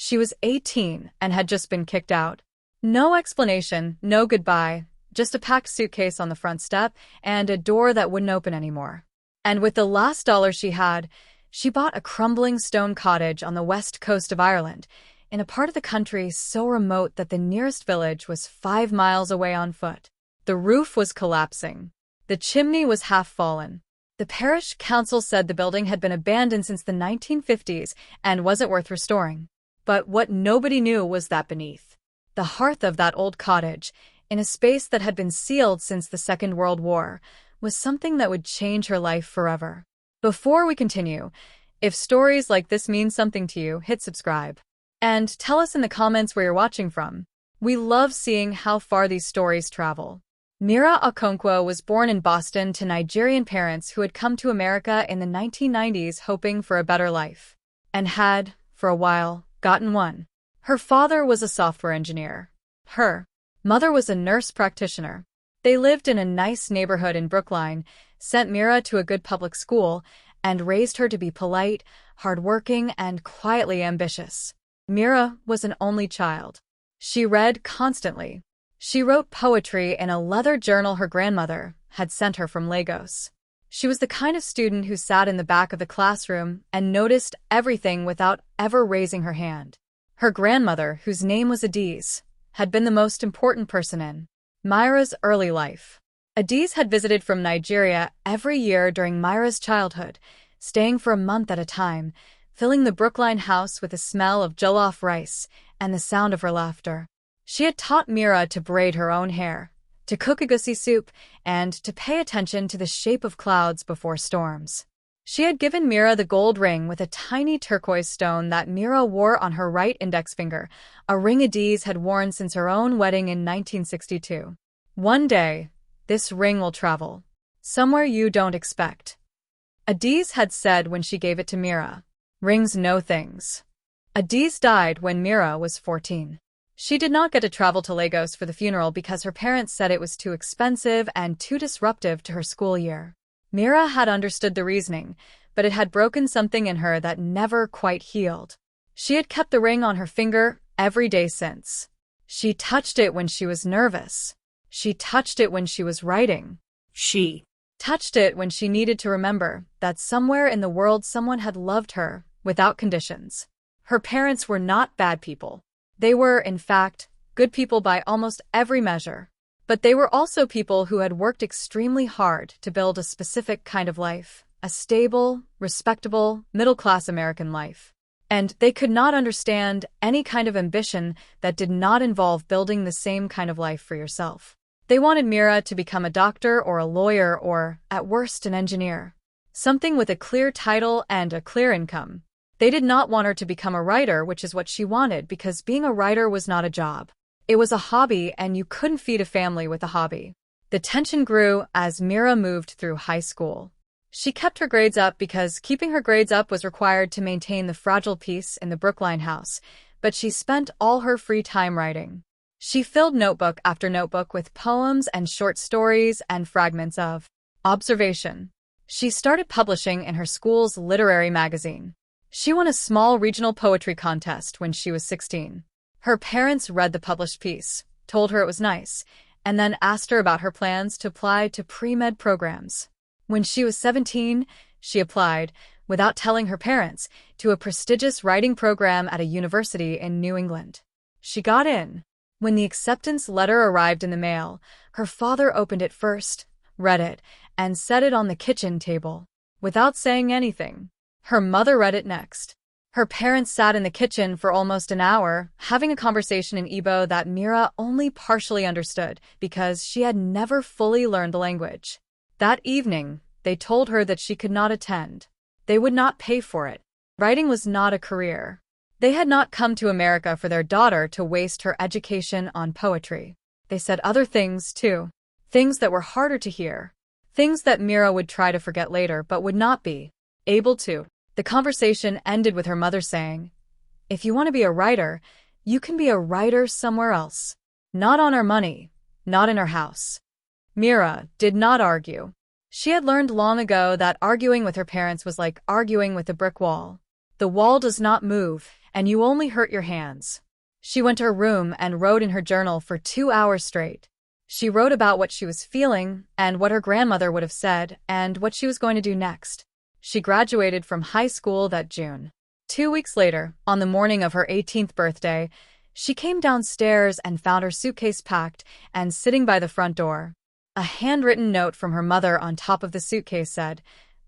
She was 18 and had just been kicked out. No explanation, no goodbye, just a packed suitcase on the front step and a door that wouldn't open anymore. And with the last dollar she had, she bought a crumbling stone cottage on the west coast of Ireland, in a part of the country so remote that the nearest village was 5 miles away on foot. The roof was collapsing. The chimney was half fallen. The parish council said the building had been abandoned since the 1950s and wasn't worth restoring. But what nobody knew was that beneath the hearth of that old cottage, in a space that had been sealed since the Second World War, was something that would change her life forever. Before we continue, if stories like this mean something to you, hit subscribe. And tell us in the comments where you're watching from. We love seeing how far these stories travel. Mira Okonkwo was born in Boston to Nigerian parents who had come to America in the 1990s hoping for a better life. And had, for a while, gotten one. Her father was a software engineer. Her mother was a nurse practitioner. They lived in a nice neighborhood in Brookline, sent Mira to a good public school, and raised her to be polite, hardworking, and quietly ambitious. Mira was an only child. She read constantly. She wrote poetry in a leather journal her grandmother had sent her from Lagos. She was the kind of student who sat in the back of the classroom and noticed everything without ever raising her hand. Her grandmother, whose name was Adiz, had been the most important person in Mira's early life. Adiz had visited from Nigeria every year during Mira's childhood, staying for a month at a time, filling the Brookline house with the smell of jollof rice and the sound of her laughter. She had taught Mira to braid her own hair, to cook egusi soup, and to pay attention to the shape of clouds before storms. She had given Mira the gold ring with a tiny turquoise stone that Mira wore on her right index finger, a ring Adiz had worn since her own wedding in 1962. One day, this ring will travel somewhere you don't expect, Adiz had said when she gave it to Mira. Rings know things. Adiz died when Mira was 14. She did not get to travel to Lagos for the funeral because her parents said it was too expensive and too disruptive to her school year. Mira had understood the reasoning, but it had broken something in her that never quite healed. She had kept the ring on her finger every day since. She touched it when she was nervous. She touched it when she was writing. She touched it when she needed to remember that somewhere in the world someone had loved her without conditions. Her parents were not bad people. They were, in fact, good people by almost every measure. But they were also people who had worked extremely hard to build a specific kind of life, a stable, respectable, middle-class American life. And they could not understand any kind of ambition that did not involve building the same kind of life for yourself. They wanted Mira to become a doctor or a lawyer or, at worst, an engineer. Something with a clear title and a clear income. They did not want her to become a writer, which is what she wanted, because being a writer was not a job. It was a hobby, and you couldn't feed a family with a hobby. The tension grew as Mira moved through high school. She kept her grades up because keeping her grades up was required to maintain the fragile peace in the Brookline house, but she spent all her free time writing. She filled notebook after notebook with poems and short stories and fragments of observation. She started publishing in her school's literary magazine. She won a small regional poetry contest when she was 16. Her parents read the published piece, told her it was nice, and then asked her about her plans to apply to pre-med programs. When she was 17, she applied, without telling her parents, to a prestigious writing program at a university in New England. She got in. When the acceptance letter arrived in the mail, her father opened it first, read it, and set it on the kitchen table, without saying anything. Her mother read it next. Her parents sat in the kitchen for almost an hour, having a conversation in Igbo that Mira only partially understood because she had never fully learned the language. That evening, they told her that she could not attend. They would not pay for it. Writing was not a career. They had not come to America for their daughter to waste her education on poetry. They said other things, too. Things that were harder to hear. Things that Mira would try to forget later but would not be able to. The conversation ended with her mother saying, "If you want to be a writer, you can be a writer somewhere else. Not on our money, not in our house." Mira did not argue. She had learned long ago that arguing with her parents was like arguing with a brick wall. The wall does not move, and you only hurt your hands. She went to her room and wrote in her journal for 2 hours straight. She wrote about what she was feeling and what her grandmother would have said and what she was going to do next. She graduated from high school that June. 2 weeks later, on the morning of her 18th birthday, she came downstairs and found her suitcase packed and sitting by the front door. A handwritten note from her mother on top of the suitcase said,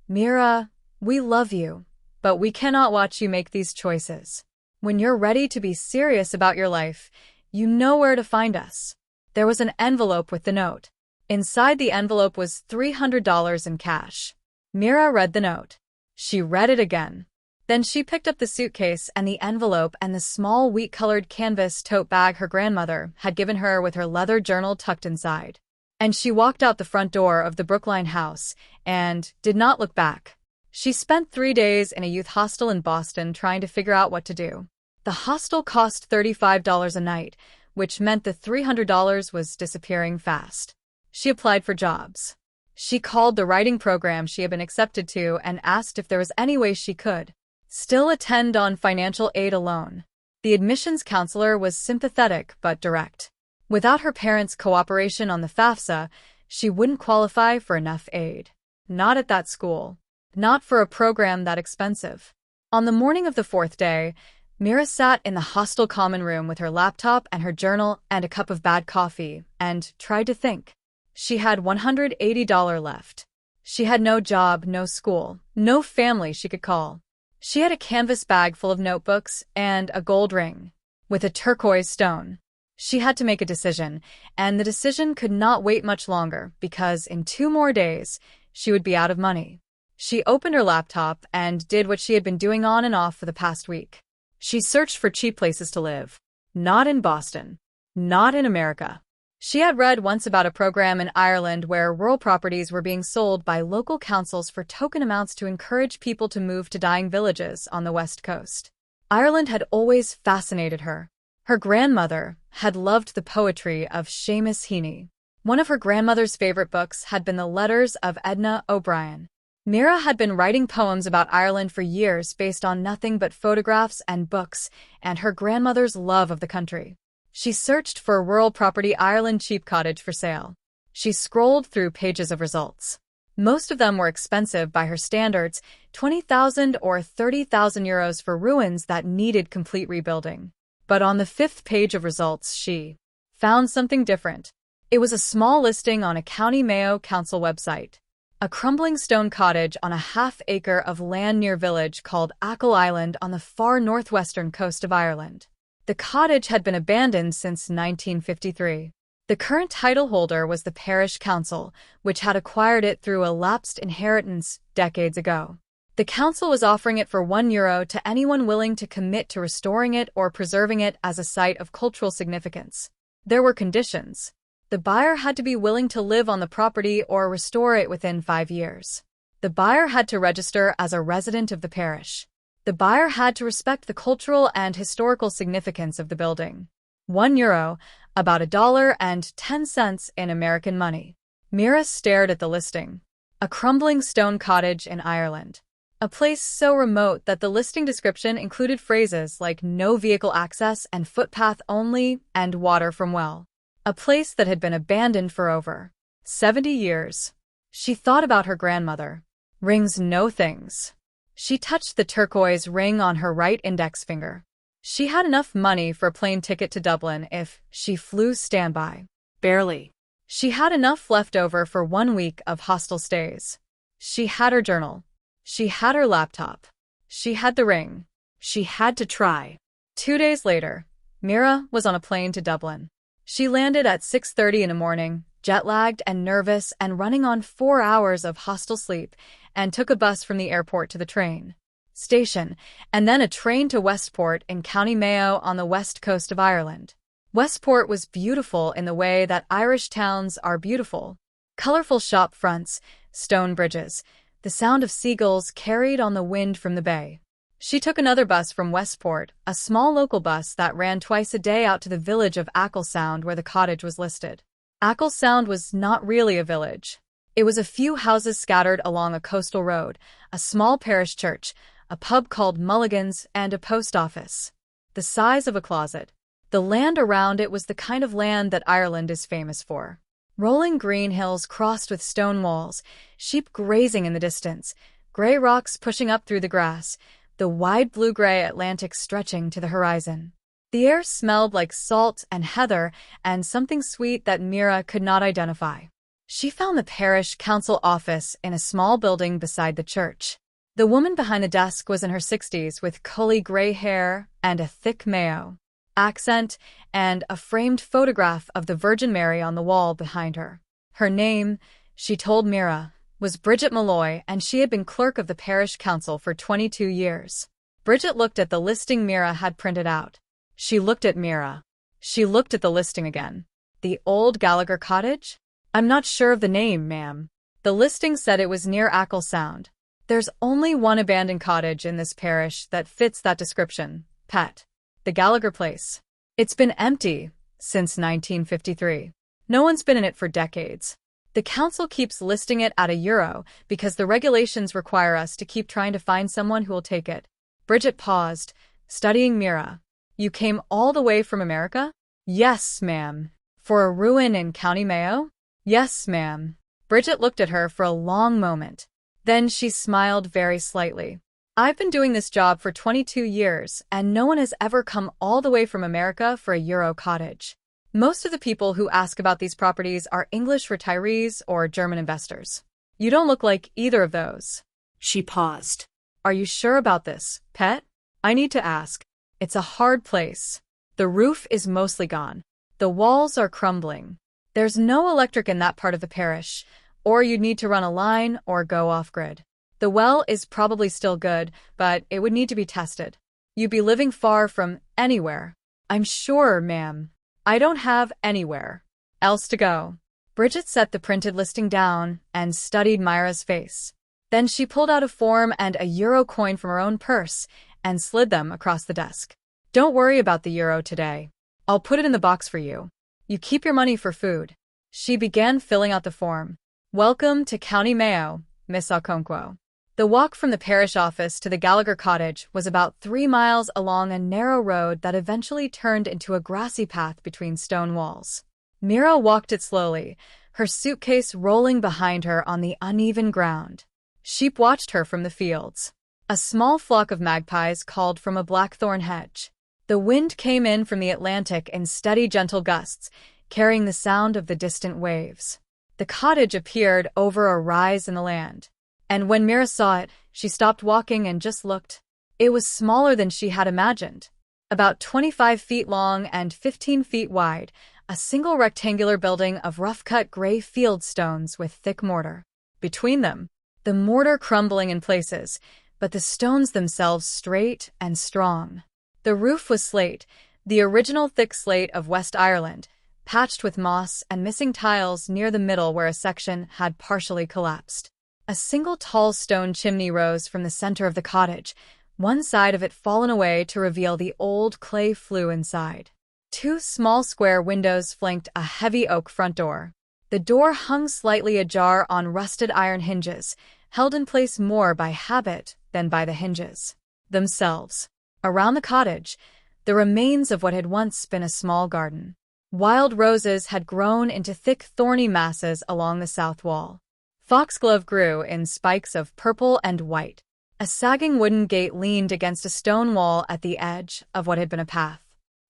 "Mira, we love you, but we cannot watch you make these choices. When you're ready to be serious about your life, you know where to find us." There was an envelope with the note. Inside the envelope was $300 in cash. Mira read the note. She read it again. Then she picked up the suitcase and the envelope and the small wheat-colored canvas tote bag her grandmother had given her with her leather journal tucked inside. And she walked out the front door of the Brookline house and did not look back. She spent 3 days in a youth hostel in Boston trying to figure out what to do. The hostel cost $35 a night, which meant the $300 was disappearing fast. She applied for jobs. She called the writing program she had been accepted to and asked if there was any way she could still attend on financial aid alone. The admissions counselor was sympathetic but direct. Without her parents' cooperation on the FAFSA, she wouldn't qualify for enough aid. Not at that school. Not for a program that expensive. On the morning of the 4th day, Mira sat in the hostel common room with her laptop and her journal and a cup of bad coffee and tried to think. She had $180 left. She had no job, no school, no family she could call. She had a canvas bag full of notebooks and a gold ring with a turquoise stone. She had to make a decision, and the decision could not wait much longer because in 2 more days, she would be out of money. She opened her laptop and did what she had been doing on and off for the past week. She searched for cheap places to live. Not in Boston. Not in America. She had read once about a program in Ireland where rural properties were being sold by local councils for token amounts to encourage people to move to dying villages on the west coast. Ireland had always fascinated her. Her grandmother had loved the poetry of Seamus Heaney. One of her grandmother's favorite books had been the letters of Edna O'Brien. Mira had been writing poems about Ireland for years based on nothing but photographs and books and her grandmother's love of the country. She searched for a rural property Ireland cheap cottage for sale. She scrolled through pages of results. Most of them were expensive by her standards, 20,000 or 30,000 euros for ruins that needed complete rebuilding. But on the 5th page of results, she found something different. It was a small listing on a County Mayo Council website. A crumbling stone cottage on a half-acre of land near a village called Achill Island on the far northwestern coast of Ireland. The cottage had been abandoned since 1953. The current title holder was the parish council, which had acquired it through a lapsed inheritance decades ago. The council was offering it for €1 to anyone willing to commit to restoring it or preserving it as a site of cultural significance. There were conditions. The buyer had to be willing to live on the property or restore it within 5 years. The buyer had to register as a resident of the parish. The buyer had to respect the cultural and historical significance of the building. €1, about $1.10 in American money. Mira stared at the listing. A crumbling stone cottage in Ireland. A place so remote that the listing description included phrases like no vehicle access and footpath only and water from well. A place that had been abandoned for over 70 years. She thought about her grandmother. Rings no things. She touched the turquoise ring on her right index finger. She had enough money for a plane ticket to Dublin if she flew standby. Barely. She had enough left over for 1 week of hostel stays. She had her journal. She had her laptop. She had the ring. She had to try. 2 days later, Mira was on a plane to Dublin. She landed at 6:30 in the morning, jet-lagged and nervous and running on 4 hours of hostel sleep, and took a bus from the airport to the train station, and then a train to Westport in County Mayo on the west coast of Ireland. Westport was beautiful in the way that Irish towns are beautiful. Colorful shop fronts, stone bridges, the sound of seagulls carried on the wind from the bay. She took another bus from Westport, a small local bus that ran twice a day out to the village of Achill Sound where the cottage was listed. Achill Sound was not really a village. It was a few houses scattered along a coastal road, a small parish church, a pub called Mulligan's, and a post office. the size of a closet. The land around it was the kind of land that Ireland is famous for. Rolling green hills crossed with stone walls, sheep grazing in the distance, gray rocks pushing up through the grass, the wide blue-gray Atlantic stretching to the horizon. The air smelled like salt and heather and something sweet that Mira could not identify. She found the parish council office in a small building beside the church. The woman behind the desk was in her 60s with curly gray hair and a thick Mayo accent and a framed photograph of the Virgin Mary on the wall behind her. Her name, she told Mira, was Bridget Malloy, and she had been clerk of the parish council for 22 years. Bridget looked at the listing Mira had printed out. She looked at Mira. She looked at the listing again. The old Gallagher Cottage? I'm not sure of the name, ma'am. The listing said it was near Achill Sound. There's only one abandoned cottage in this parish that fits that description, Pet. The Gallagher place. It's been empty since 1953. No one's been in it for decades. The council keeps listing it at €1 because the regulations require us to keep trying to find someone who will take it. Bridget paused, studying Mira. You came all the way from America? Yes, ma'am. For a ruin in County Mayo? Yes, ma'am. Bridget looked at her for a long moment. Then she smiled very slightly. I've been doing this job for 22 years, and no one has ever come all the way from America for a Euro cottage. Most of the people who ask about these properties are English retirees or German investors. You don't look like either of those. She paused. Are you sure about this, Pet? I need to ask. It's a hard place. The roof is mostly gone. The walls are crumbling. There's no electric in that part of the parish, or you'd need to run a line or go off-grid. The well is probably still good, but it would need to be tested. You'd be living far from anywhere. I'm sure, ma'am. I don't have anywhere else to go. Bridget set the printed listing down and studied Myra's face. Then she pulled out a form and a euro coin from her own purse and slid them across the desk. Don't worry about the euro today. I'll put it in the box for you. You keep your money for food. She began filling out the form. Welcome to County Mayo, Miss Okonkwo. The walk from the parish office to the Gallagher cottage was about 3 miles along a narrow road that eventually turned into a grassy path between stone walls. Mira walked it slowly, her suitcase rolling behind her on the uneven ground. Sheep watched her from the fields. A small flock of magpies called from a blackthorn hedge. The wind came in from the Atlantic in steady, gentle gusts, carrying the sound of the distant waves. The cottage appeared over a rise in the land. And when Mira saw it, she stopped walking and just looked. It was smaller than she had imagined. About 25 feet long and 15 feet wide, a single rectangular building of rough-cut gray field stones with thick mortar. Between them, the mortar crumbling in places, but the stones themselves straight and strong. The roof was slate, the original thick slate of West Ireland, patched with moss and missing tiles near the middle where a section had partially collapsed. A single tall stone chimney rose from the center of the cottage, one side of it fallen away to reveal the old clay flue inside. 2 small square windows flanked a heavy oak front door. The door hung slightly ajar on rusted iron hinges, held in place more by habit than by the hinges themselves. Around the cottage, the remains of what had once been a small garden. Wild roses had grown into thick thorny masses along the south wall. Foxglove grew in spikes of purple and white. A sagging wooden gate leaned against a stone wall at the edge of what had been a path.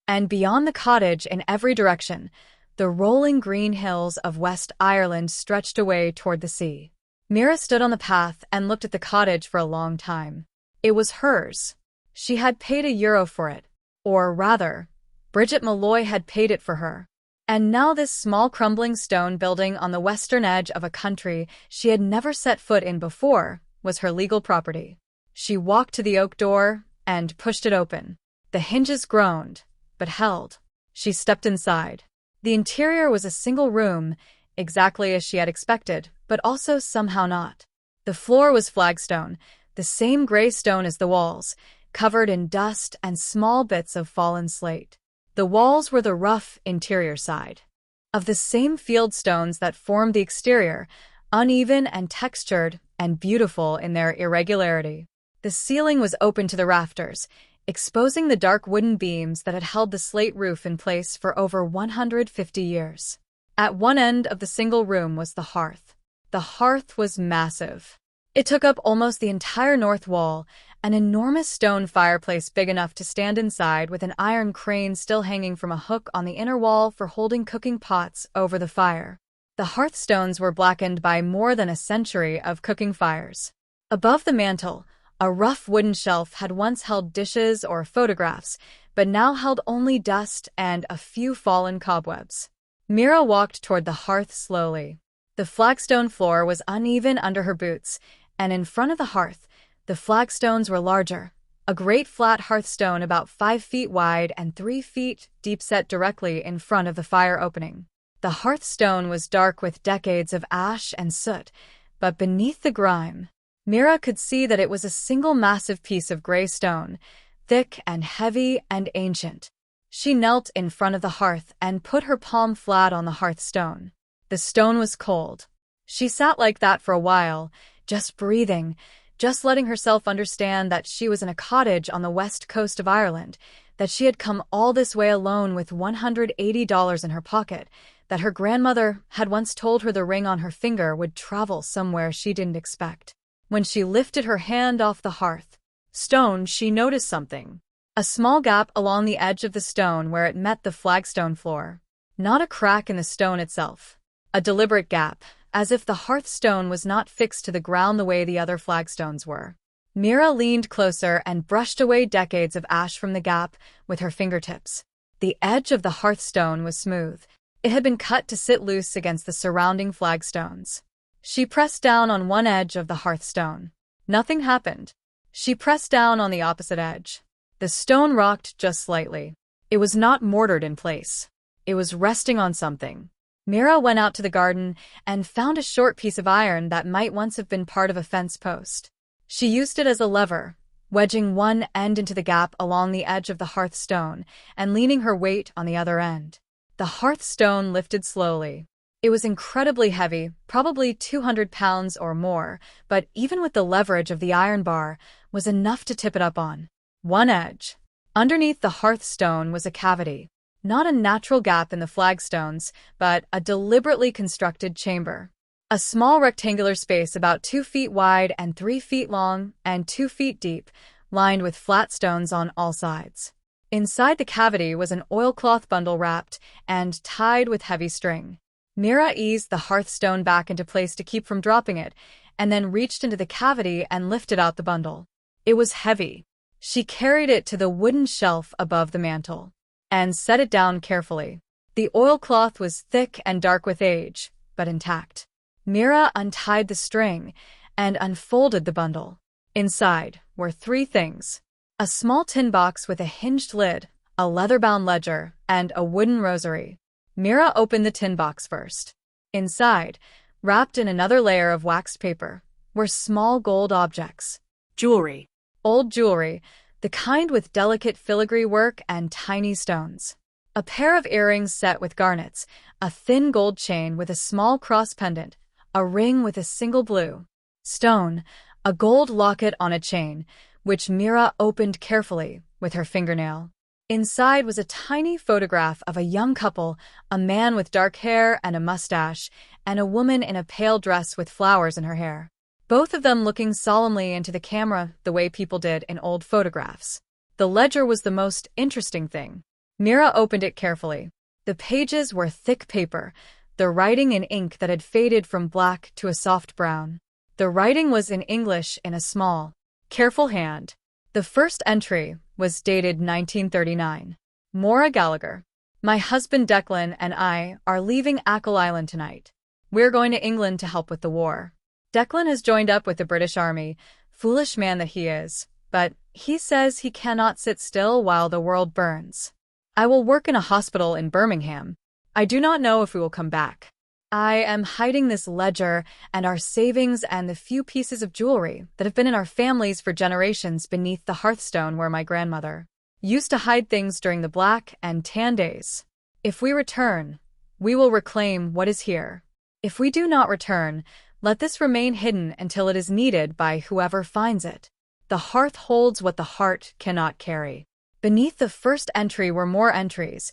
And beyond the cottage in every direction, the rolling green hills of West Ireland stretched away toward the sea. Mira stood on the path and looked at the cottage for a long time. It was hers. She had paid €1 for it. Or rather, Bridget Malloy had paid it for her. And now this small crumbling stone building on the western edge of a country she had never set foot in before was her legal property. She walked to the oak door and pushed it open. The hinges groaned, but held. She stepped inside. The interior was a single room, exactly as she had expected, but also somehow not. The floor was flagstone, the same gray stone as the walls, covered in dust and small bits of fallen slate. The walls were the rough interior side of the same field stones that formed the exterior, uneven and textured and beautiful in their irregularity. The ceiling was open to the rafters, exposing the dark wooden beams that had held the slate roof in place for over 150 years. At one end of the single room was the hearth. The hearth was massive. It took up almost the entire north wall, an enormous stone fireplace big enough to stand inside with an iron crane still hanging from a hook on the inner wall for holding cooking pots over the fire. The hearthstones were blackened by more than a century of cooking fires. Above the mantel, a rough wooden shelf had once held dishes or photographs, but now held only dust and a few fallen cobwebs. Mira walked toward the hearth slowly. The flagstone floor was uneven under her boots, and in front of the hearth, the flagstones were larger. A great flat hearthstone about 5 feet wide and 3 feet deep set directly in front of the fire opening. The hearthstone was dark with decades of ash and soot, but beneath the grime, Mira could see that it was a single massive piece of gray stone, thick and heavy and ancient. She knelt in front of the hearth and put her palm flat on the hearthstone. The stone was cold. She sat like that for a while, just breathing, just letting herself understand that she was in a cottage on the west coast of Ireland, that she had come all this way alone with $180 in her pocket, that her grandmother had once told her the ring on her finger would travel somewhere she didn't expect. When she lifted her hand off the hearth stone, she noticed something. A small gap along the edge of the stone where it met the flagstone floor. Not a crack in the stone itself. A deliberate gap, as if the hearthstone was not fixed to the ground the way the other flagstones were. Mira leaned closer and brushed away decades of ash from the gap with her fingertips. The edge of the hearthstone was smooth. It had been cut to sit loose against the surrounding flagstones. She pressed down on one edge of the hearthstone. Nothing happened. She pressed down on the opposite edge. The stone rocked just slightly. It was not mortared in place. It was resting on something. Mira went out to the garden and found a short piece of iron that might once have been part of a fence post. She used it as a lever, wedging one end into the gap along the edge of the hearthstone and leaning her weight on the other end. The hearthstone lifted slowly. It was incredibly heavy, probably 200 pounds or more, but even with the leverage of the iron bar, was enough to tip it up on one edge. Underneath the hearthstone was a cavity. Not a natural gap in the flagstones, but a deliberately constructed chamber. A small rectangular space about 2 feet wide and 3 feet long and 2 feet deep, lined with flat stones on all sides. Inside the cavity was an oilcloth bundle wrapped and tied with heavy string. Mira eased the hearthstone back into place to keep from dropping it, and then reached into the cavity and lifted out the bundle. It was heavy. She carried it to the wooden shelf above the mantel and set it down carefully. The oilcloth was thick and dark with age, but intact. Mira untied the string and unfolded the bundle. Inside were 3 things: a small tin box with a hinged lid, a leather-bound ledger, and a wooden rosary. Mira opened the tin box first. Inside, wrapped in another layer of waxed paper, were small gold objects. Jewelry. Old jewelry, the kind with delicate filigree work and tiny stones. A pair of earrings set with garnets, a thin gold chain with a small cross pendant, a ring with a single blue stone, a gold locket on a chain, which Mira opened carefully with her fingernail. Inside was a tiny photograph of a young couple, a man with dark hair and a mustache, and a woman in a pale dress with flowers in her hair. Both of them looking solemnly into the camera the way people did in old photographs. The ledger was the most interesting thing. Mira opened it carefully. The pages were thick paper, the writing in ink that had faded from black to a soft brown. The writing was in English in a small, careful hand. The first entry was dated 1939. Maura Gallagher. My husband Declan and I are leaving Achill Island tonight. We're going to England to help with the war. Declan has joined up with the British Army, foolish man that he is, but he says he cannot sit still while the world burns. I will work in a hospital in Birmingham. I do not know if we will come back. I am hiding this ledger and our savings and the few pieces of jewelry that have been in our families for generations beneath the hearthstone where my grandmother used to hide things during the black and tan days. If we return, we will reclaim what is here. If we do not return, let this remain hidden until it is needed by whoever finds it. The hearth holds what the heart cannot carry. Beneath the first entry were more entries,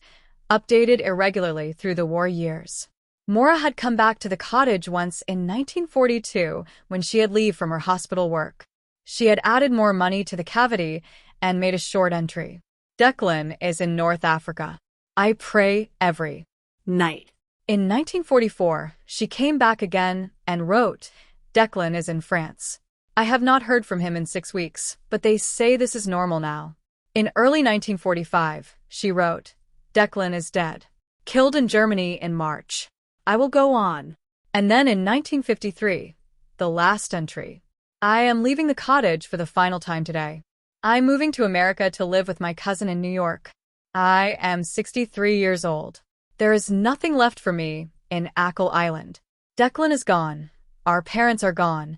updated irregularly through the war years. Maura had come back to the cottage once in 1942 when she had leave from her hospital work. She had added more money to the cavity and made a short entry. Declan is in North Africa. I pray every night. In 1944, she came back again and wrote, Declan is in France. I have not heard from him in 6 weeks, but they say this is normal now. In early 1945, she wrote, Declan is dead. Killed in Germany in March. I will go on. And then in 1953, the last entry. I am leaving the cottage for the final time today. I'm moving to America to live with my cousin in New York. I am 63 years old. There is nothing left for me in Ackle Island. Declan is gone. Our parents are gone.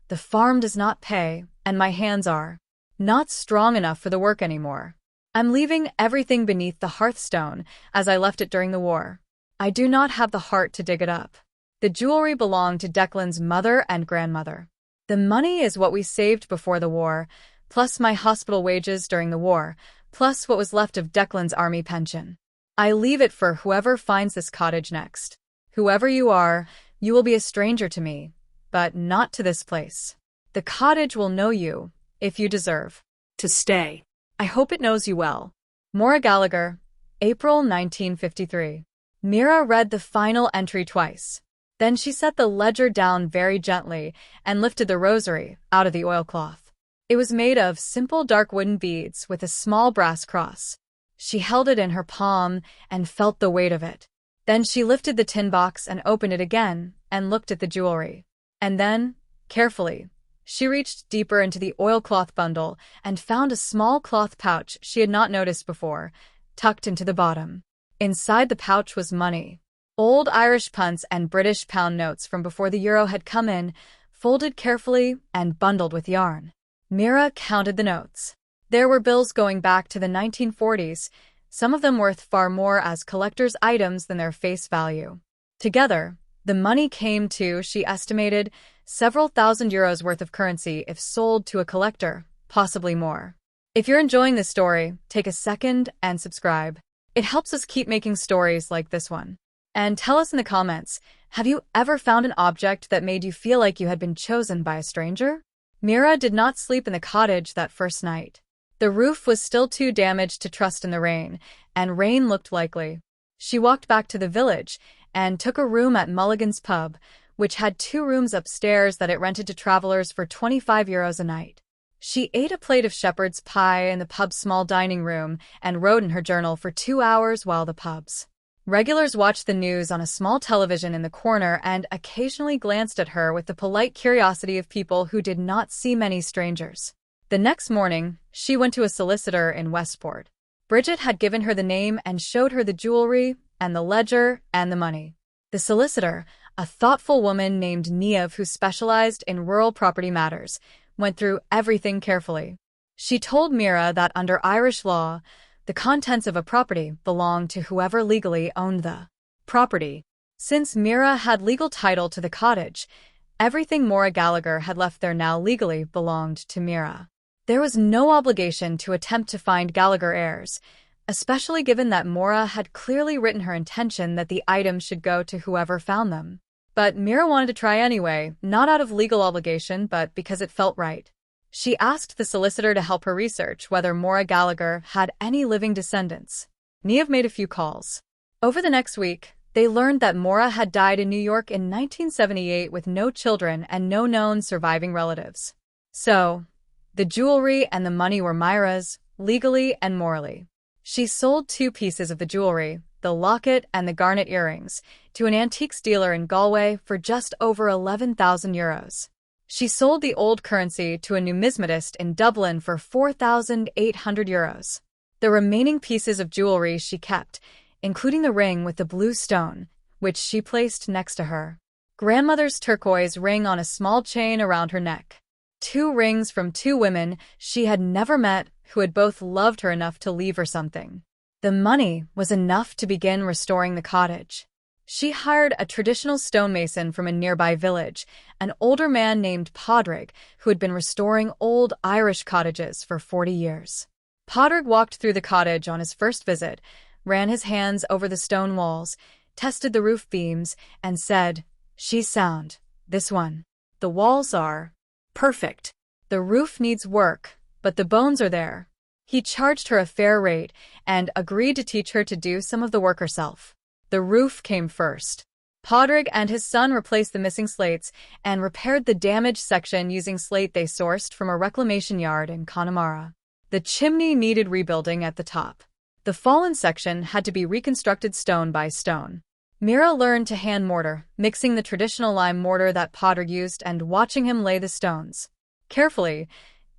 The farm does not pay, and my hands are not strong enough for the work anymore. I'm leaving everything beneath the hearthstone as I left it during the war. I do not have the heart to dig it up. The jewelry belonged to Declan's mother and grandmother. The money is what we saved before the war, plus my hospital wages during the war, plus what was left of Declan's army pension. I leave it for whoever finds this cottage next. Whoever you are, you will be a stranger to me, but not to this place. The cottage will know you, if you deserve to stay. I hope it knows you well. Maura Gallagher, April 1953. Mira read the final entry twice. Then she set the ledger down very gently and lifted the rosary out of the oilcloth. It was made of simple dark wooden beads with a small brass cross. She held it in her palm and felt the weight of it. Then she lifted the tin box and opened it again and looked at the jewelry. And then, carefully, she reached deeper into the oilcloth bundle and found a small cloth pouch she had not noticed before, tucked into the bottom. Inside the pouch was money. Old Irish punts and British pound notes from before the euro had come in, folded carefully and bundled with yarn. Mira counted the notes. There were bills going back to the 1940s, some of them worth far more as collector's items than their face value. Together, the money came to, she estimated, several thousand euros worth of currency if sold to a collector, possibly more. If you're enjoying this story, take a second and subscribe. It helps us keep making stories like this one. And tell us in the comments, have you ever found an object that made you feel like you had been chosen by a stranger? Mira did not sleep in the cottage that first night. The roof was still too damaged to trust in the rain, and rain looked likely. She walked back to the village and took a room at Mulligan's pub, which had 2 rooms upstairs that it rented to travelers for 25 euros a night. She ate a plate of shepherd's pie in the pub's small dining room and wrote in her journal for 2 hours while the pub's regulars watched the news on a small television in the corner and occasionally glanced at her with the polite curiosity of people who did not see many strangers. The next morning, she went to a solicitor in Westport. Bridget had given her the name and showed her the jewelry and the ledger and the money. The solicitor, a thoughtful woman named Niev who specialized in rural property matters, went through everything carefully. She told Mira that under Irish law, the contents of a property belonged to whoever legally owned the property. Since Mira had legal title to the cottage, everything Maura Gallagher had left there now legally belonged to Mira. There was no obligation to attempt to find Gallagher heirs, especially given that Maura had clearly written her intention that the items should go to whoever found them. But Mira wanted to try anyway, not out of legal obligation, but because it felt right. She asked the solicitor to help her research whether Maura Gallagher had any living descendants. Niev made a few calls. Over the next week, they learned that Maura had died in New York in 1978 with no children and no known surviving relatives. So, the jewelry and the money were Mira's, legally and morally. She sold 2 pieces of the jewelry, the locket and the garnet earrings, to an antiques dealer in Galway for just over 11,000 euros. She sold the old currency to a numismatist in Dublin for 4,800 euros. The remaining pieces of jewelry she kept, including the ring with the blue stone, which she placed next to her grandmother's turquoise ring on a small chain around her neck. 2 rings from 2 women she had never met who had both loved her enough to leave her something. The money was enough to begin restoring the cottage. She hired a traditional stonemason from a nearby village, an older man named Padraig, who had been restoring old Irish cottages for 40 years. Padraig walked through the cottage on his first visit, ran his hands over the stone walls, tested the roof beams, and said, "She's sound. This one. The walls are perfect. The roof needs work, but the bones are there." He charged her a fair rate and agreed to teach her to do some of the work herself. The roof came first. Padraig and his son replaced the missing slates and repaired the damaged section using slate they sourced from a reclamation yard in Connemara. The chimney needed rebuilding at the top. The fallen section had to be reconstructed stone by stone. Mira learned to hand mortar, mixing the traditional lime mortar that Padraig used and watching him lay the stones carefully,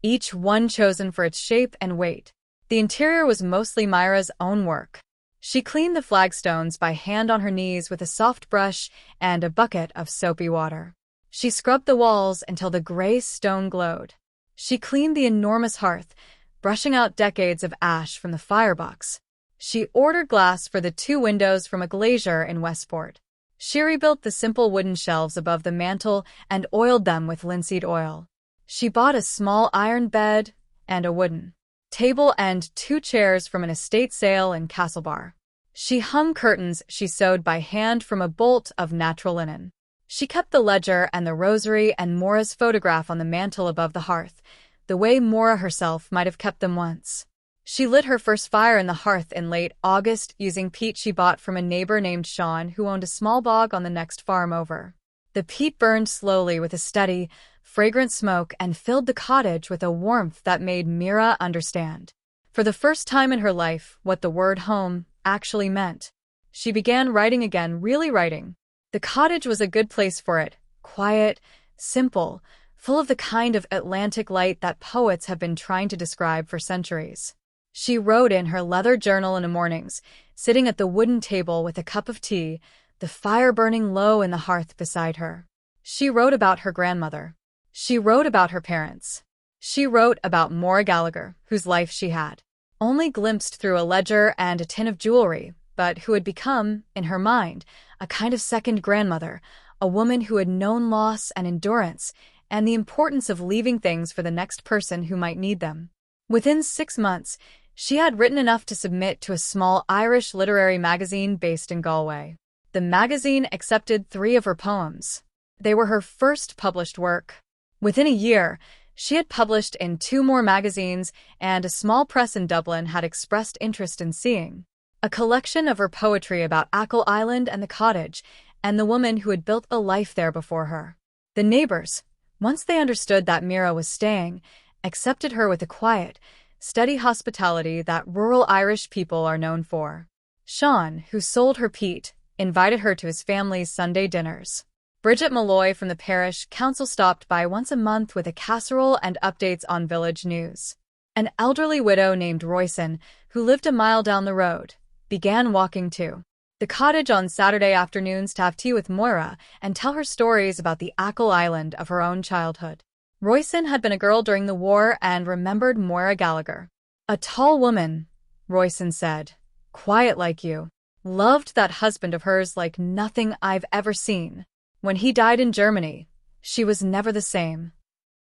each one chosen for its shape and weight. The interior was mostly Myra's own work. She cleaned the flagstones by hand on her knees with a soft brush and a bucket of soapy water. She scrubbed the walls until the gray stone glowed. She cleaned the enormous hearth, brushing out decades of ash from the firebox. She ordered glass for the 2 windows from a glazier in Westport. She rebuilt the simple wooden shelves above the mantel and oiled them with linseed oil. She bought a small iron bed and a wooden table and 2 chairs from an estate sale in Castlebar. She hung curtains she sewed by hand from a bolt of natural linen. She kept the ledger and the rosary and Mora's photograph on the mantel above the hearth, the way Mora herself might have kept them once. She lit her first fire in the hearth in late August using peat she bought from a neighbor named Sean who owned a small bog on the next farm over. The peat burned slowly with a steady, fragrant smoke and filled the cottage with a warmth that made Mira understand, for the first time in her life, what the word home actually meant. She began writing again, really writing. The cottage was a good place for it, quiet, simple, full of the kind of Atlantic light that poets have been trying to describe for centuries. She wrote in her leather journal in the mornings, sitting at the wooden table with a cup of tea, the fire burning low in the hearth beside her. She wrote about her grandmother. She wrote about her parents. She wrote about Mora Gallagher, whose life she had only glimpsed through a ledger and a tin of jewelry, but who had become, in her mind, a kind of second grandmother, a woman who had known loss and endurance, and the importance of leaving things for the next person who might need them. Within 6 months, she had written enough to submit to a small Irish literary magazine based in Galway. The magazine accepted 3 of her poems. They were her first published work. Within a year, she had published in 2 more magazines, and a small press in Dublin had expressed interest in seeing a collection of her poetry about Achill Island and the cottage, and the woman who had built a life there before her. The neighbors, once they understood that Mira was staying, accepted her with the quiet, steady hospitality that rural Irish people are known for. Sean, who sold her peat, invited her to his family's Sunday dinners. Bridget Malloy from the parish council stopped by once a month with a casserole and updates on village news. An elderly widow named Royson, who lived a mile down the road, began walking to the cottage on Saturday afternoons to have tea with Moira and tell her stories about the Achill Island of her own childhood. Royson had been a girl during the war and remembered Moira Gallagher. "A tall woman," Royson said, "quiet like you. Loved that husband of hers like nothing I've ever seen. When he died in Germany, she was never the same."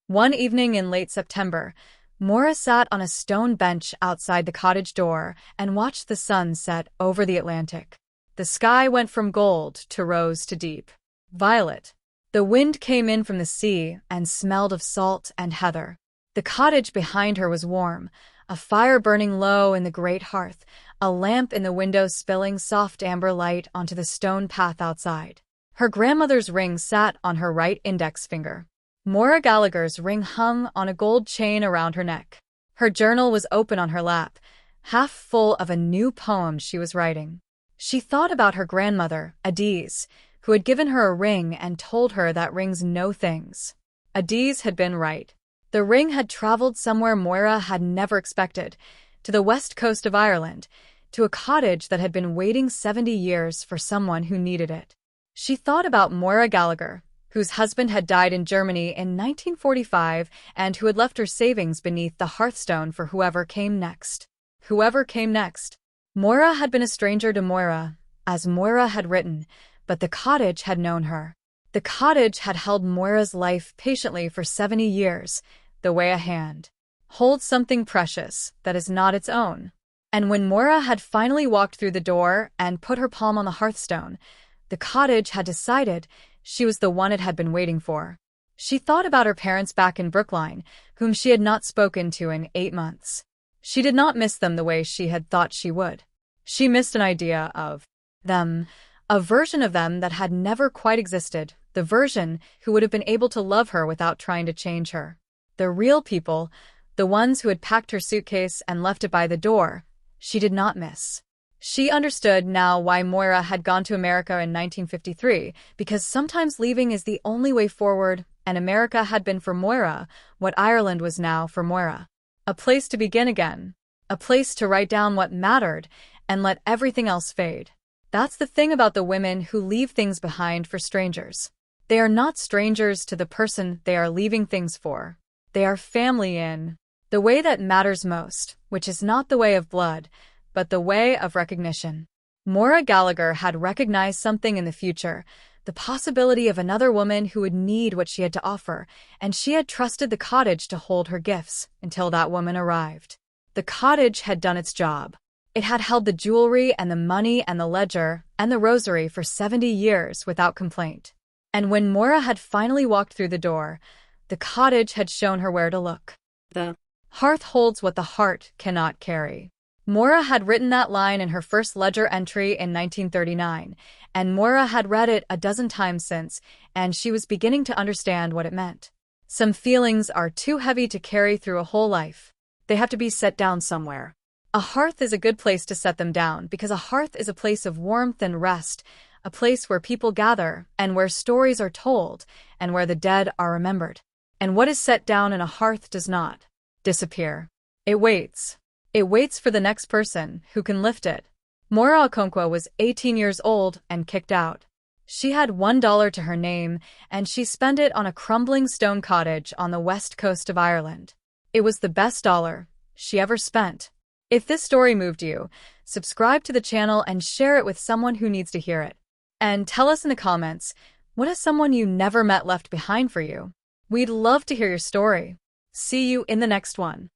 One evening in late September, Moira sat on a stone bench outside the cottage door and watched the sun set over the Atlantic. The sky went from gold to rose to deep violet. The wind came in from the sea and smelled of salt and heather. The cottage behind her was warm, a fire burning low in the great hearth, a lamp in the window spilling soft amber light onto the stone path outside. Her grandmother's ring sat on her right index finger. Moira Gallagher's ring hung on a gold chain around her neck. Her journal was open on her lap, half full of a new poem she was writing. She thought about her grandmother, Adiz, who had given her a ring and told her that rings know things. Adiz had been right. The ring had traveled somewhere Moira had never expected, to the west coast of Ireland, to a cottage that had been waiting 70 years for someone who needed it. She thought about Moira Gallagher, whose husband had died in Germany in 1945 and who had left her savings beneath the hearthstone for whoever came next. Whoever came next. Moira had been a stranger to Moira, as Moira had written, but the cottage had known her. The cottage had held Moira's life patiently for 70 years, the way a hand holds something precious that is not its own. And when Moira had finally walked through the door and put her palm on the hearthstone, the cottage had decided she was the one it had been waiting for. She thought about her parents back in Brookline, whom she had not spoken to in 8 months. She did not miss them the way she had thought she would. She missed an idea of them, a version of them that had never quite existed, the version who would have been able to love her without trying to change her. The real people, the ones who had packed her suitcase and left it by the door, she did not miss. She understood now why Moira had gone to America in 1953, because sometimes leaving is the only way forward, and America had been for Moira what Ireland was now for Moira. A place to begin again. A place to write down what mattered and let everything else fade. That's the thing about the women who leave things behind for strangers. They are not strangers to the person they are leaving things for. They are family in the way that matters most, which is not the way of blood, but the way of recognition. Moira Gallagher had recognized something in the future, the possibility of another woman who would need what she had to offer, and she had trusted the cottage to hold her gifts until that woman arrived. The cottage had done its job. It had held the jewelry and the money and the ledger and the rosary for 70 years without complaint. And when Moira had finally walked through the door, the cottage had shown her where to look. The hearth holds what the heart cannot carry. Moira had written that line in her first ledger entry in 1939, and Moira had read it a dozen times since, and she was beginning to understand what it meant. Some feelings are too heavy to carry through a whole life. They have to be set down somewhere. A hearth is a good place to set them down because a hearth is a place of warmth and rest, a place where people gather and where stories are told and where the dead are remembered. And what is set down in a hearth does not disappear. It waits. It waits for the next person who can lift it. Moira Okonkwo was 18 years old and kicked out. She had $1 to her name, and she spent it on a crumbling stone cottage on the west coast of Ireland. It was the best dollar she ever spent. If this story moved you, subscribe to the channel and share it with someone who needs to hear it. And tell us in the comments, what has someone you never met left behind for you? We'd love to hear your story. See you in the next one.